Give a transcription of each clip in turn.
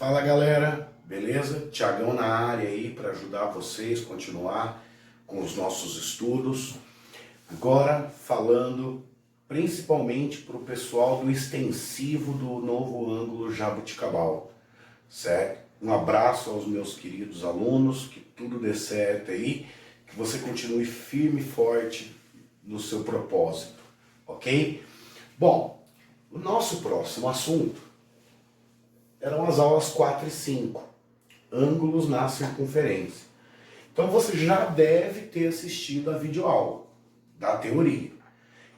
Fala galera, beleza? Thiagão na área aí para ajudar vocês a continuar com os nossos estudos. Agora falando principalmente para o pessoal do extensivo do novo ângulo Jabuticabal, certo? Um abraço aos meus queridos alunos, que tudo dê certo aí, que você continue firme e forte no seu propósito, ok? Bom, o nosso próximo assunto eram as aulas 4 e 5, ângulos na circunferência. Então você já deve ter assistido a videoaula da teoria.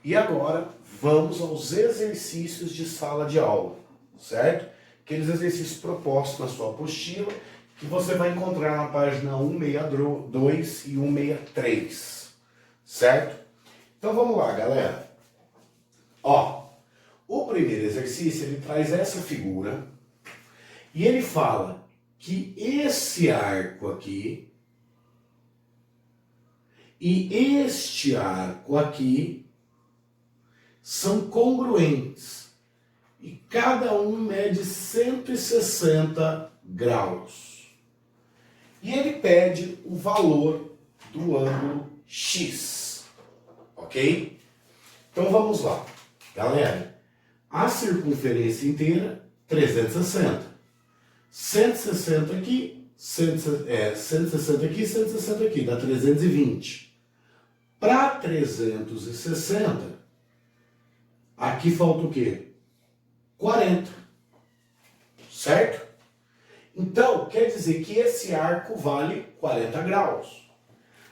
E agora vamos aos exercícios de sala de aula, certo? Aqueles exercícios propostos na sua apostila, que você vai encontrar na página 162 e 163, certo? Então vamos lá, galera. Ó, o primeiro exercício, ele traz essa figura, e ele fala que esse arco aqui e este arco aqui são congruentes. E cada um mede 160 graus. E ele pede o valor do ângulo X. Ok? Então vamos lá. Galera, a circunferência inteira, 360. 160 aqui, 160 aqui, 160 aqui, dá 320. Para 360, aqui falta o quê? 40. Certo? Então, quer dizer que esse arco vale 40 graus.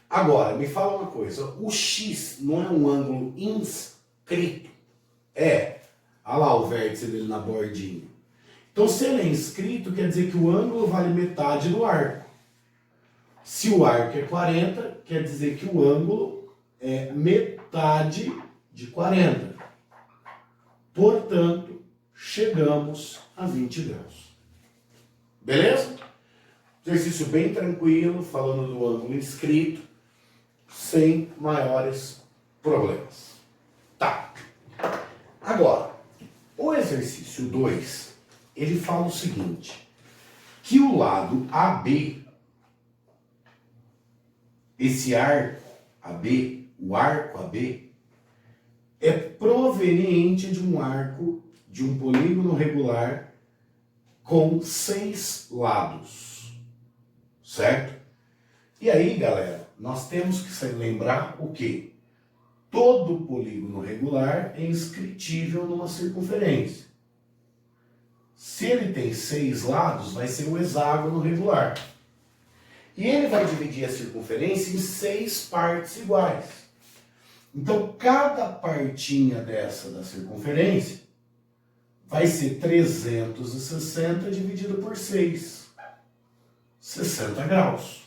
Agora, me fala uma coisa, o X não é um ângulo inscrito? É. Olha lá o vértice dele na bordinha. Então, se ele é inscrito, quer dizer que o ângulo vale metade do arco. Se o arco é 40, quer dizer que o ângulo é metade de 40. Portanto, chegamos a 20 graus. Beleza? Exercício bem tranquilo, falando do ângulo inscrito, sem maiores problemas. Tá. Agora, o exercício 2... ele fala o seguinte, que o lado AB, esse arco AB, o arco AB, é proveniente de um arco, de um polígono regular com 6 lados, certo? E aí, galera, nós temos que se lembrar o quê? Todo polígono regular é inscritível numa circunferência. Se ele tem 6 lados, vai ser um hexágono regular. E ele vai dividir a circunferência em 6 partes iguais. Então, cada partinha dessa da circunferência vai ser 360 dividido por 6. 60 graus.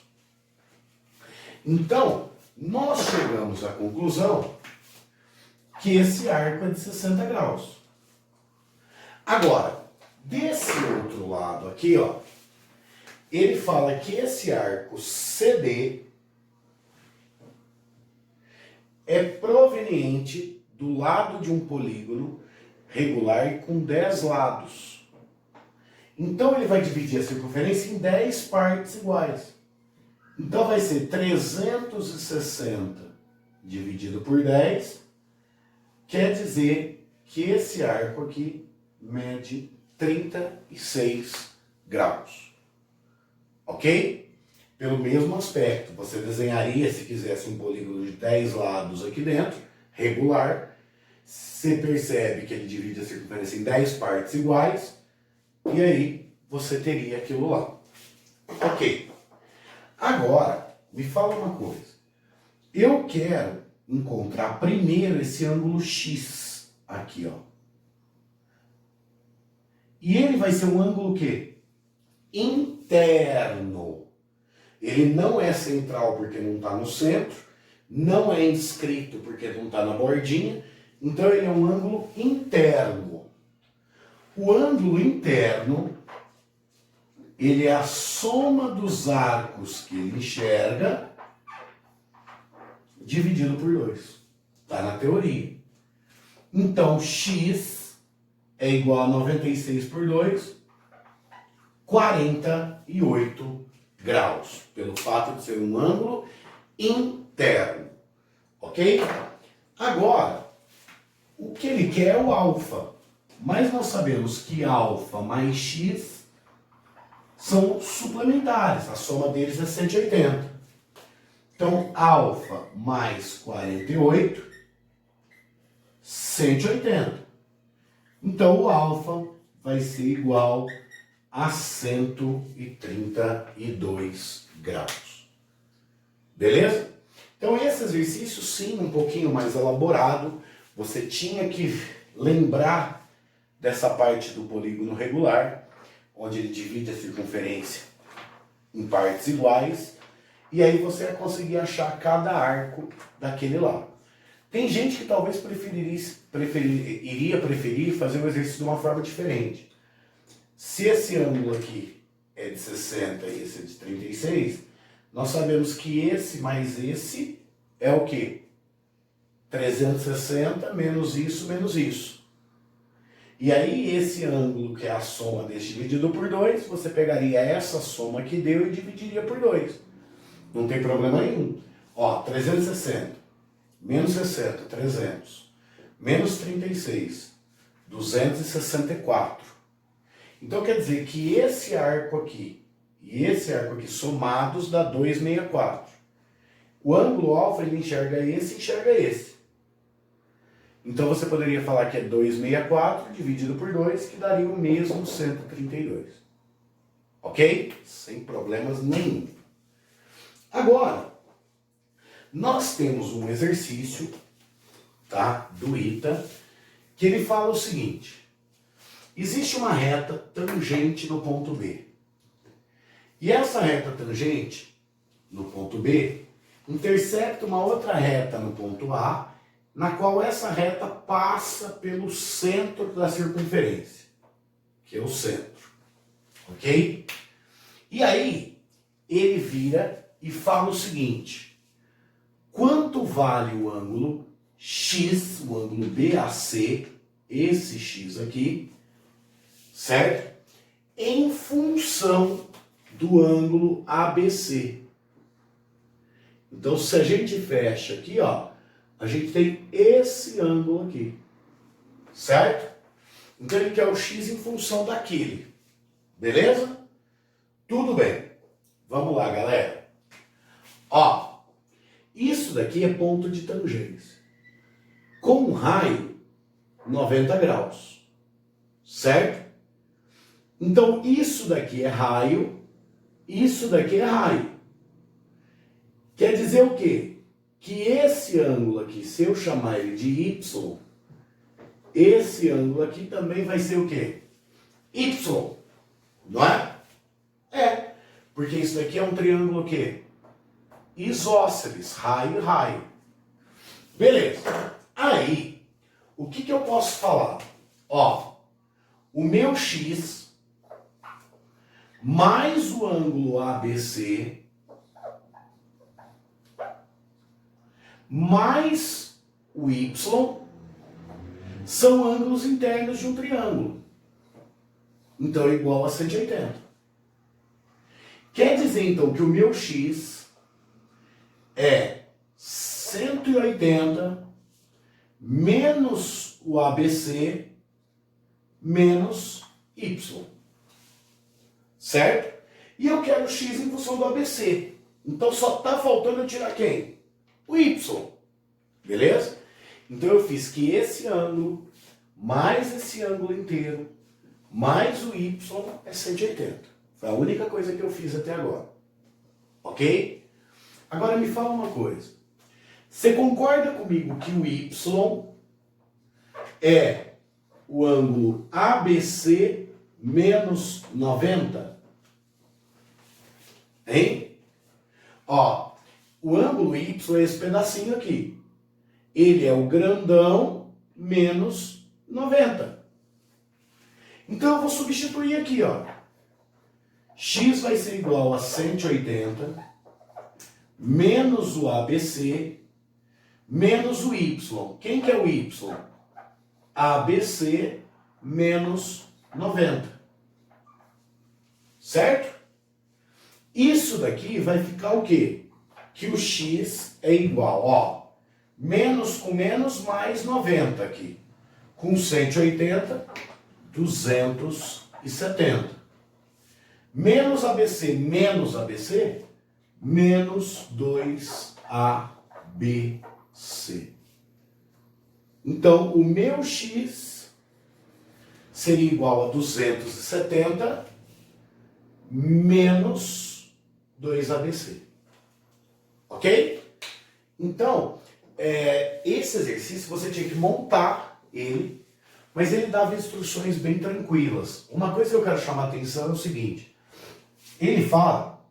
Então, nós chegamos à conclusão que esse arco é de 60 graus. Agora, desse outro lado aqui, ó, ele fala que esse arco CD é proveniente do lado de um polígono regular com 10 lados. Então ele vai dividir a circunferência em 10 partes iguais. Então vai ser 360 dividido por 10, quer dizer que esse arco aqui mede 36 graus. Ok? Pelo mesmo aspecto, você desenharia, se quisesse, um polígono de 10 lados aqui dentro, regular. Você percebe que ele divide a circunferência em 10 partes iguais, e aí você teria aquilo lá. Ok. Agora, me fala uma coisa. Eu quero encontrar primeiro esse ângulo X aqui, ó. E ele vai ser um ângulo o quê? Interno. Ele não é central porque não está no centro, não é inscrito porque não está na bordinha, então ele é um ângulo interno. O ângulo interno, ele é a soma dos arcos que ele enxerga dividido por 2. Está na teoria. Então, X é igual a 96 por 2, 48 graus, pelo fato de ser um ângulo interno, ok? Agora, o que ele quer é o alfa, mas nós sabemos que alfa mais x são suplementares, a soma deles é 180. Então, alfa mais 48, 180. Então, o alfa vai ser igual a 132 graus. Beleza? Então, esse exercício, sim, um pouquinho mais elaborado. Você tinha que lembrar dessa parte do polígono regular, onde ele divide a circunferência em partes iguais, e aí você vai conseguir achar cada arco daquele lá. Tem gente que talvez iria preferir fazer o exercício de uma forma diferente. Se esse ângulo aqui é de 60 e esse é de 36, nós sabemos que esse mais esse é o quê? 360 menos isso. E aí esse ângulo, que é a soma deste dividido por 2, você pegaria essa soma que deu e dividiria por 2. Não tem problema nenhum. Ó, 360 menos 60, 300. Menos 36, 264. Então quer dizer que esse arco aqui e esse arco aqui somados dá 264. O ângulo alfa, ele enxerga esse e enxerga esse. Então você poderia falar que é 264 dividido por 2, que daria o mesmo 132. Ok? Sem problemas nenhum. Agora, nós temos um exercício, tá, do ITA, que ele fala o seguinte: existe uma reta tangente no ponto B. E essa reta tangente no ponto B intersecta uma outra reta no ponto A, na qual essa reta passa pelo centro da circunferência, que é o centro. Ok? E aí, ele vira e fala o seguinte: quanto vale o ângulo X, o ângulo BAC, esse X aqui, certo? Em função do ângulo ABC. Então, se a gente fecha aqui, ó, a gente tem esse ângulo aqui, certo? Então, ele quer o X em função daquele. Beleza? Tudo bem. Vamos lá, galera. Ó, isso daqui é ponto de tangência. Com um raio, 90 graus. Certo? Então, isso daqui é raio, isso daqui é raio. Quer dizer o quê? Que esse ângulo aqui, se eu chamar ele de Y, esse ângulo aqui também vai ser o quê? Y. Não é? É. Porque isso daqui é um triângulo o quê? Isósceles, raio e raio. Beleza. Aí, o que eu posso falar? Ó, o meu X mais o ângulo ABC mais o Y são ângulos internos de um triângulo. Então é igual a 180. Quer dizer então que o meu X é 180 menos o ABC menos Y. Certo? E eu quero X em função do ABC. Então só está faltando eu tirar quem? O Y. Beleza? Então eu fiz que esse ângulo mais esse ângulo inteiro mais o Y é 180. Foi a única coisa que eu fiz até agora. Ok? Agora me fala uma coisa. Você concorda comigo que o Y é o ângulo ABC menos 90? Hein? Ó, o ângulo Y é esse pedacinho aqui. Ele é o grandão menos 90. Então eu vou substituir aqui, ó. X vai ser igual a 180 menos o ABC menos o Y. Quem que é o Y? ABC menos 90. certo? Isso daqui vai ficar o quê? Que o x é igual, ó, menos com menos mais 90 aqui. Com 180, 270. Menos ABC, menos 2ABC. Então, o meu x seria igual a 270 menos 2ABC. Ok? Então, esse exercício você tinha que montar ele, mas ele dava instruções bem tranquilas. Uma coisa que eu quero chamar a atenção é o seguinte. Ele fala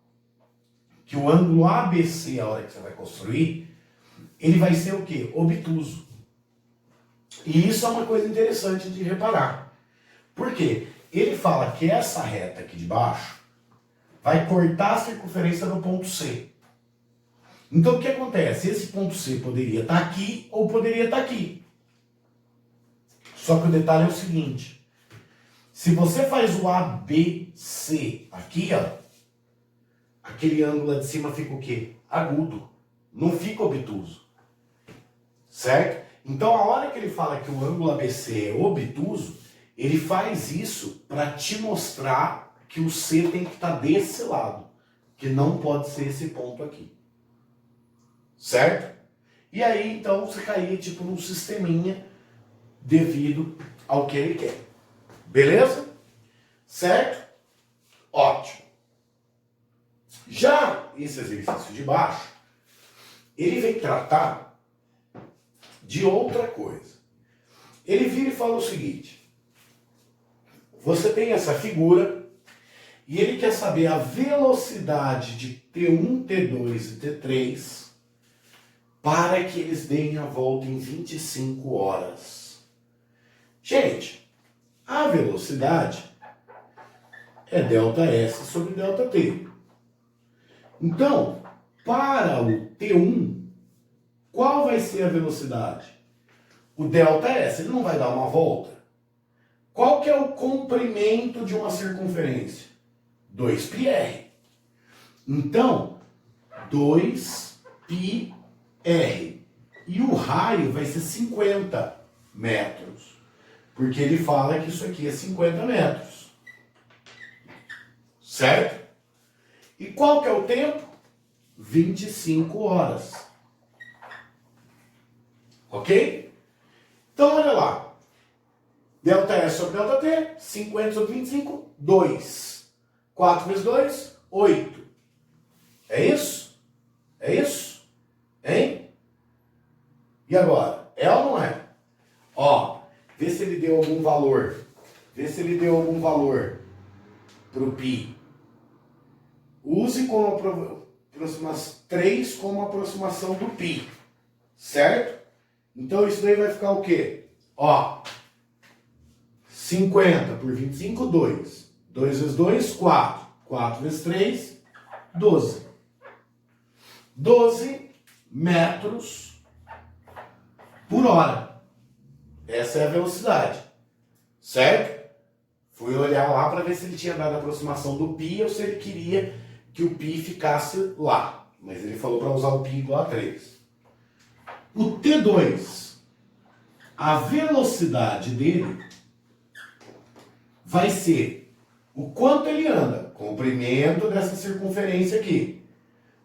que o ângulo ABC, a hora que você vai construir, ele vai ser o quê? Obtuso. E isso é uma coisa interessante de reparar. Por quê? Ele fala que essa reta aqui de baixo vai cortar a circunferência do ponto C. Então o que acontece? Esse ponto C poderia estar aqui ou poderia estar aqui. Só que o detalhe é o seguinte. Se você faz o ABC aqui, ó, aquele ângulo lá de cima fica o quê? Agudo. Não fica obtuso. Certo? Então a hora que ele fala que o ângulo ABC é obtuso, ele faz isso para te mostrar que o C tem que estar desse lado. Que não pode ser esse ponto aqui. Certo? E aí então você caía tipo num sisteminha devido ao que ele quer. Beleza? Certo? Ótimo. Já esse exercício de baixo, ele vem tratar de outra coisa. Ele vira e fala o seguinte. Você tem essa figura e ele quer saber a velocidade de T1, T2 e T3 para que eles deem a volta em 25 horas. Gente, a velocidade é ΔS sobre ΔT. Então, para o T1, qual vai ser a velocidade? O ΔS, ele não vai dar uma volta. Qual que é o comprimento de uma circunferência? 2πr. Então, 2πr. E o raio vai ser 50 metros. Porque ele fala que isso aqui é 50 metros. Certo? E qual que é o tempo? 25 horas. Ok? Então, olha lá. ΔS sobre ΔT, 50 sobre 25, 2. 4 vezes 2, 8. É isso? É isso? Hein? E agora? É ou não é? Ó, vê se ele deu algum valor. Vê se ele deu algum valor para o π. Use como 3 como aproximação do π. Certo? Então isso daí vai ficar o quê? Ó, 50 por 25, 2. 2 vezes 2, 4. 4 vezes 3, 12. 12 metros por hora. Essa é a velocidade. Certo? Fui olhar lá para ver se ele tinha dado a aproximação do π ou se ele queria que o π ficasse lá. Mas ele falou para usar o π igual a 3. O T2, a velocidade dele vai ser o quanto ele anda, comprimento dessa circunferência aqui.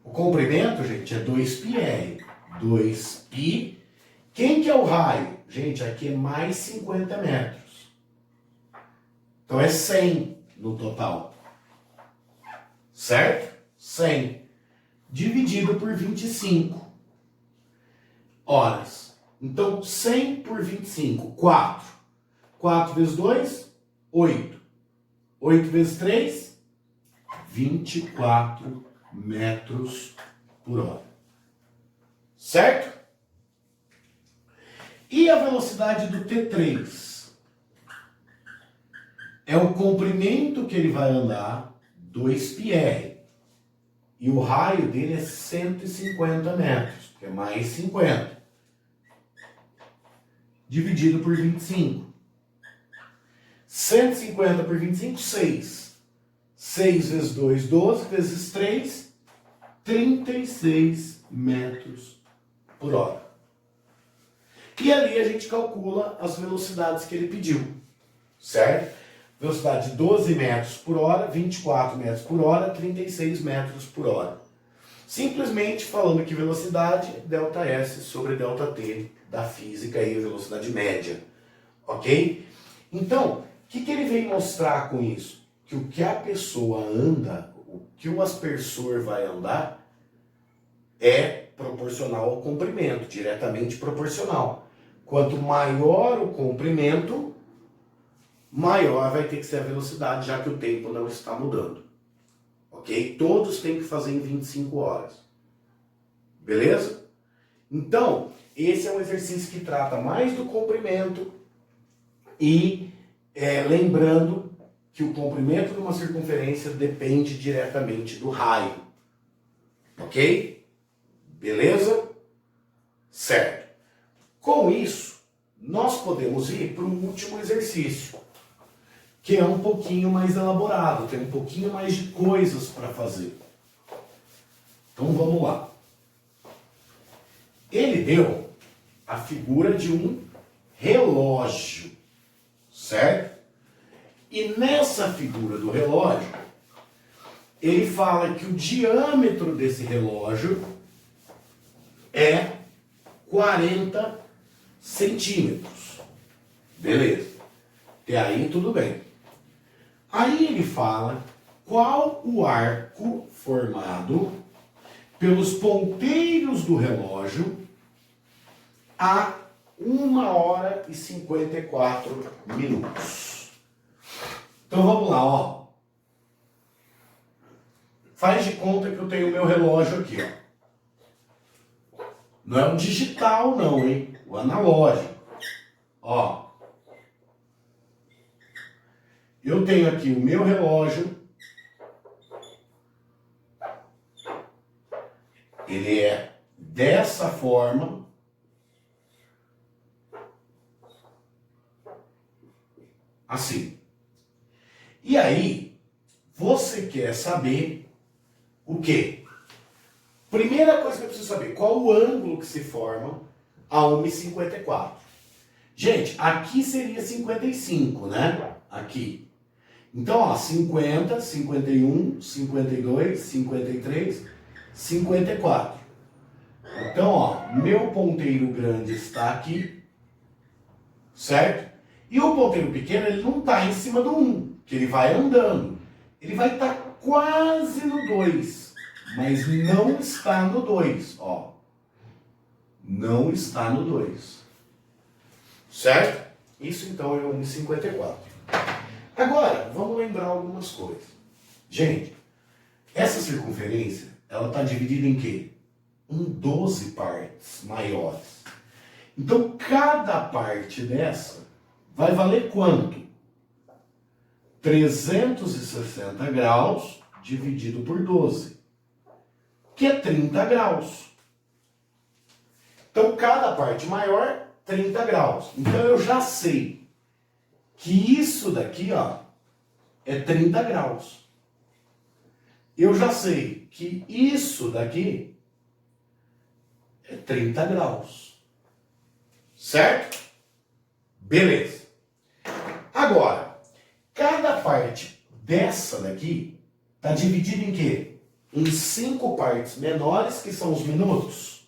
O comprimento, gente, é 2πr. 2π. Quem que é o raio? Gente, aqui é mais 50 metros. Então é 100 no total. Certo? 100. Dividido por 25 horas. Então, 100 por 25, 4. 4 vezes 2, 8. 8 vezes 3, 24 metros por hora. Certo? E a velocidade do T3? É o comprimento que ele vai andar, 2πr. E o raio dele é 150 metros, que é mais 50. Dividido por 25. 150 por 25, 6. 6 vezes 2, 12, vezes 3, 36 metros por hora. E ali a gente calcula as velocidades que ele pediu, certo? Velocidade de 12 metros por hora, 24 metros por hora, 36 metros por hora. Simplesmente falando que velocidade, ΔS sobre ΔT da física e velocidade média, ok? Então, o que ele vem mostrar com isso? Que o que a pessoa anda, o que o aspersor vai andar, é proporcional ao comprimento, diretamente proporcional. Quanto maior o comprimento, maior vai ter que ser a velocidade, já que o tempo não está mudando. Ok? Todos têm que fazer em 25 horas. Beleza? Então, esse é um exercício que trata mais do comprimento e lembrando que o comprimento de uma circunferência depende diretamente do raio. Ok? Beleza? Certo. Com isso, nós podemos ir para um último exercício, que é um pouquinho mais elaborado, tem um pouquinho mais de coisas para fazer. Então vamos lá. Ele deu a figura de um relógio, certo? E nessa figura do relógio, ele fala que o diâmetro desse relógio é 40 centímetros. Beleza. Até aí tudo bem. Aí ele fala qual o arco formado pelos ponteiros do relógio a 1h54. Então vamos lá, ó. Faz de conta que eu tenho o meu relógio aqui, ó. Não é o digital não, hein? O analógico. Ó. Eu tenho aqui o meu relógio. Ele é dessa forma. Assim. E aí, você quer saber o quê? Primeira coisa que eu preciso saber, qual o ângulo que se forma a 1h54? Gente, aqui seria 55, né? Aqui. Então, ó, 50, 51, 52, 53, 54. Então, ó, meu ponteiro grande está aqui, certo? E o ponteiro pequeno, ele não está em cima do 1, que ele vai andando. Ele vai estar quase no 2, mas não está no 2, ó. Não está no 2. Certo? Isso então é 1h54. Agora, vamos lembrar algumas coisas. Gente, essa circunferência, ela está dividida em quê? Em 12 partes maiores. Então, cada parte dessa vai valer quanto? 360 graus dividido por 12, que é 30 graus. Então, cada parte maior, 30 graus. Então, eu já sei que isso daqui, ó, é 30 graus. Eu já sei que isso daqui é 30 graus. Certo? Beleza. Agora, cada parte dessa daqui está dividida em quê? Em 5 partes menores, que são os minutos.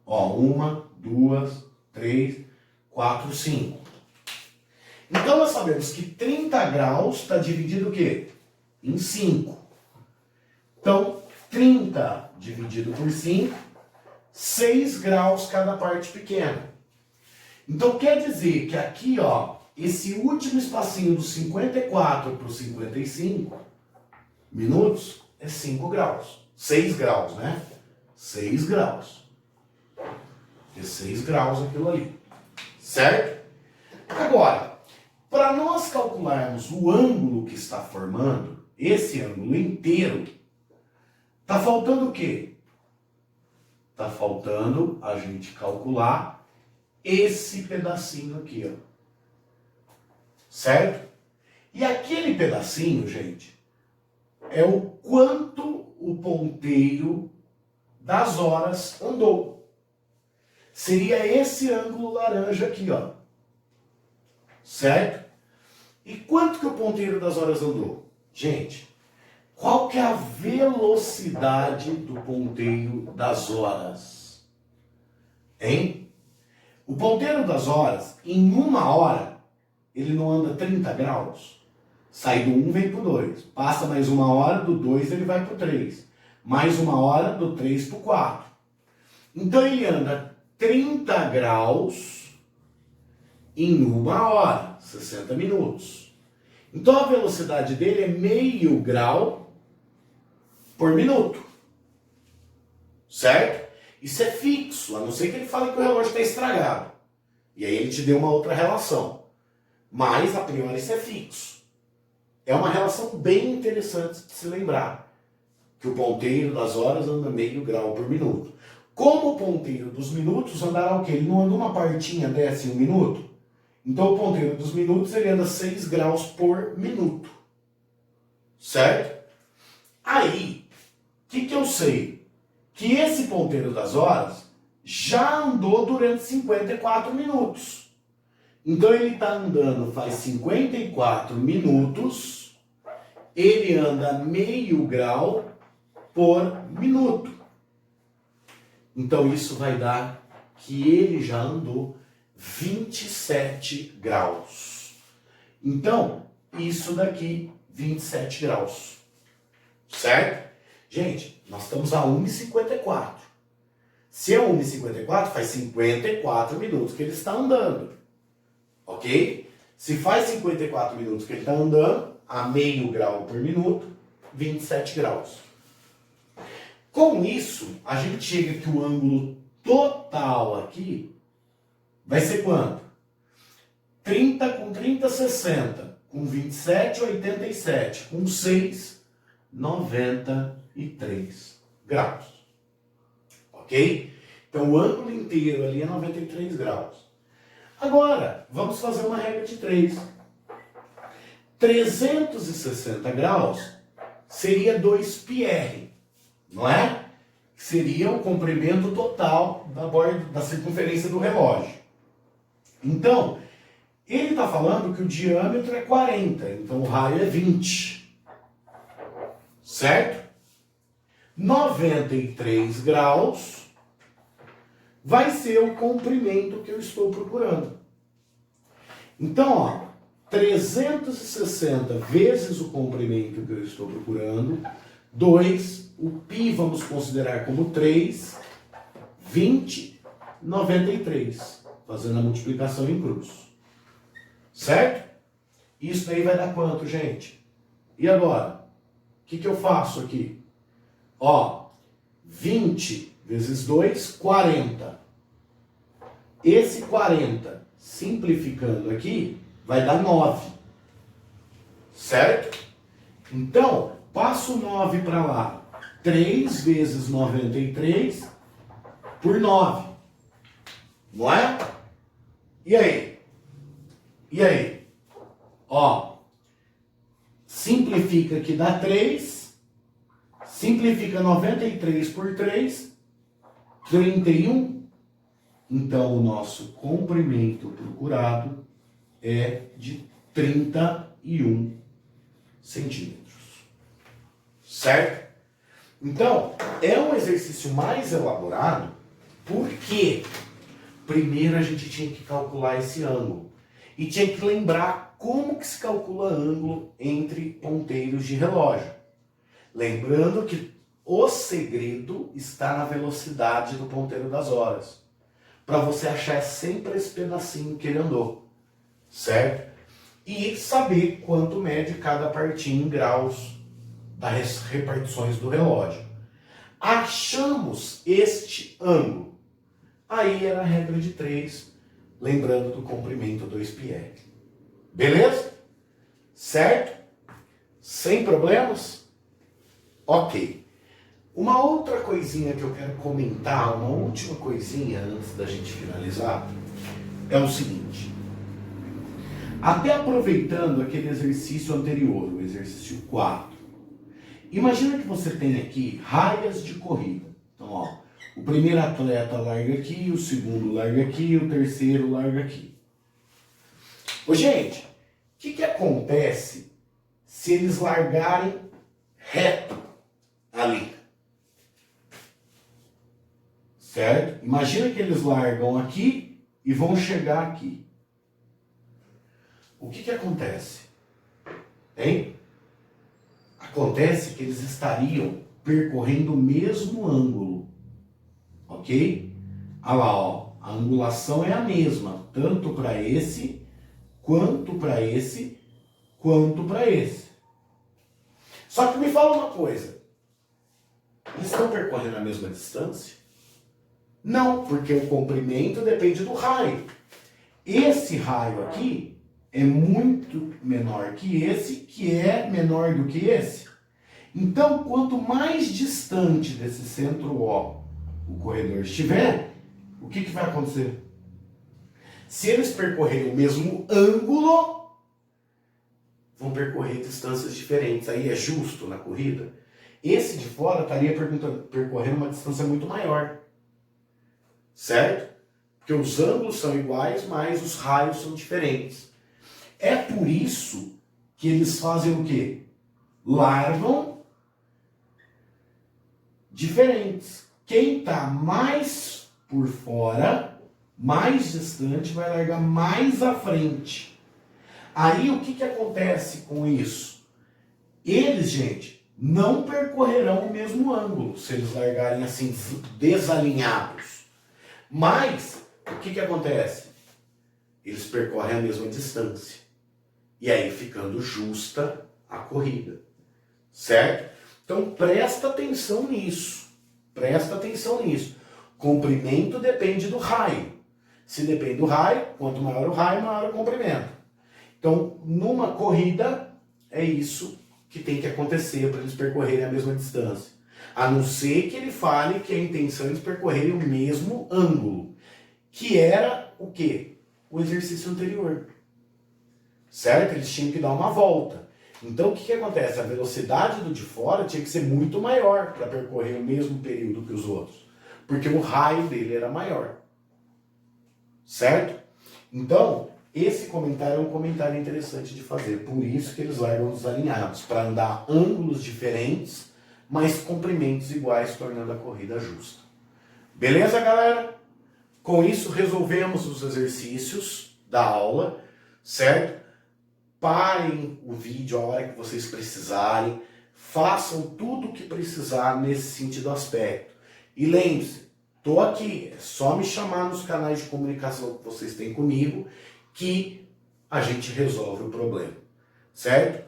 Ó, 1, 2, 3, 4, 5. Então, nós sabemos que 30 graus está dividido o quê? Em 5. Então, 30 dividido por 5, 6 graus cada parte pequena. Então, quer dizer que aqui, ó, esse último espacinho do 54 para o 55 minutos é 5 graus. 6 graus, né? 6 graus. É 6 graus aquilo ali. Certo? Agora, para nós calcularmos o ângulo que está formando, esse ângulo inteiro, está faltando o quê? Está faltando a gente calcular esse pedacinho aqui, ó. Certo? E aquele pedacinho, gente, é o quanto o ponteiro das horas andou. Seria esse ângulo laranja aqui, ó. Certo? E quanto que o ponteiro das horas andou? Gente, qual que é a velocidade do ponteiro das horas? Hein? O ponteiro das horas, em 1 hora, ele não anda 30 graus. Sai do 1, vem pro 2. Passa mais 1 hora, do 2 ele vai pro 3. Mais 1 hora, do 3 pro 4. Então ele anda 30 graus em 1 hora, 60 minutos. Então a velocidade dele é meio grau por minuto. Certo? Isso é fixo, a não ser que ele fale que o relógio está estragado. E aí ele te deu uma outra relação. Mas, a priori, isso é fixo. É uma relação bem interessante de se lembrar. Que o ponteiro das horas anda meio grau por minuto. Como o ponteiro dos minutos andará o quê? Ele não anda uma partinha, desce 1 minuto? Então o ponteiro dos minutos ele anda 6 graus por minuto. Certo? Aí, o que eu sei? Que esse ponteiro das horas já andou durante 54 minutos. Então ele está andando faz 54 minutos, ele anda meio grau por minuto. Então isso vai dar que ele já andou 27 graus. Então, isso daqui, 27 graus. Certo? Gente, nós estamos a 1h54. Se é 1h54, faz 54 minutos que ele está andando. Ok? Se faz 54 minutos que ele está andando, a meio grau por minuto, 27 graus. Com isso, a gente chega que o ângulo total aqui vai ser quanto? 30 com 30, 60. Com 27, 87. Com 6, 93 graus. Ok? Então o ângulo inteiro ali é 93 graus. Agora, vamos fazer uma regra de 3. 360 graus seria 2πr, não é? Seria o comprimento total da borda, da circunferência do relógio. Então, ele está falando que o diâmetro é 40, então o raio é 20. Certo? 93 graus vai ser o comprimento que eu estou procurando. Então, ó, 360 vezes o comprimento que eu estou procurando, 2, o π vamos considerar como 3, 20, 93, fazendo a multiplicação em cruz. Certo? Isso daí vai dar quanto, gente? E agora? O que eu faço aqui? Ó, 20 vezes 2, 40. Esse 40, simplificando aqui, vai dar 9. Certo? Então, passo o 9 para lá. 3 vezes 93 por 9. Não é? E aí? E aí? Ó, simplifica que dá 3. Simplifica 93 por 3, 31. Então, o nosso comprimento procurado é de 31 centímetros. Certo? Então, é um exercício mais elaborado porque primeiro a gente tinha que calcular esse ângulo. E tinha que lembrar como que se calcula ângulo entre ponteiros de relógio. Lembrando que o segredo está na velocidade do ponteiro das horas. Para você achar sempre esse pedacinho que ele andou. Certo? E saber quanto mede cada partinha em graus das repartições do relógio. Achamos este ângulo. Aí era a regra de 3, lembrando do comprimento 2πr. Beleza? Certo? Sem problemas? Ok. Uma outra coisinha que eu quero comentar, uma última coisinha antes da gente finalizar, é o seguinte. Até aproveitando aquele exercício anterior, o exercício 4, Imagina que você tem aqui raias de corrida. Então, ó, o primeiro atleta larga aqui, o segundo larga aqui, o terceiro larga aqui. Ô, gente, o que acontece se eles largarem reto ali? Certo? Imagina que eles largam aqui e vão chegar aqui. O que acontece? Hein? Acontece que eles estariam percorrendo o mesmo ângulo. Ok? Olha lá, ó. A angulação é a mesma, tanto para esse, quanto para esse, quanto para esse. Só que me fala uma coisa. Eles estão percorrendo a mesma distância? Não, porque o comprimento depende do raio. Esse raio aqui é muito menor que esse, que é menor do que esse. Então, quanto mais distante desse centro O o corredor estiver, o que vai acontecer? Se eles percorrerem o mesmo ângulo, vão percorrer distâncias diferentes. Aí é justo na corrida? Esse de fora estaria percorrendo uma distância muito maior. Certo? Porque os ângulos são iguais, mas os raios são diferentes. É por isso que eles fazem o quê? Largam diferentes. Quem está mais por fora, mais distante, vai largar mais à frente. Aí o que acontece com isso? Eles, gente, não percorrerão o mesmo ângulo se eles largarem assim desalinhados. Mas, o que acontece? Eles percorrem a mesma distância. E aí ficando justa a corrida. Certo? Então presta atenção nisso. Presta atenção nisso. Comprimento depende do raio. Se depende do raio, quanto maior o raio, maior o comprimento. Então, numa corrida, é isso que tem que acontecer para eles percorrerem a mesma distância. A não ser que ele fale que a intenção é eles percorrerem o mesmo ângulo. Que era o quê? O exercício anterior. Certo? Eles tinham que dar uma volta. Então, o que acontece? A velocidade do de fora tinha que ser muito maior para percorrer o mesmo período que os outros. Porque o raio dele era maior. Certo? Então, esse comentário é um comentário interessante de fazer. Por isso que eles largam desalinhados. Para andar ângulos diferentes, mas comprimentos iguais, tornando a corrida justa. Beleza, galera? Com isso, resolvemos os exercícios da aula, certo? Parem o vídeo a hora que vocês precisarem, façam tudo o que precisar nesse sentido aspecto. E lembre-se, estou aqui, é só me chamar nos canais de comunicação que vocês têm comigo, que a gente resolve o problema, certo?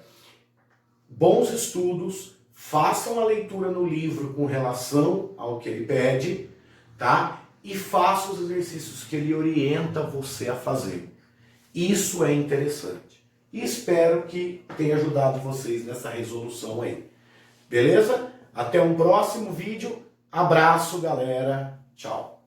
Bons estudos, façam a leitura no livro com relação ao que ele pede, tá? E façam os exercícios que ele orienta você a fazer. Isso é interessante. E espero que tenha ajudado vocês nessa resolução aí. Beleza? Até um próximo vídeo. Abraço, galera. Tchau.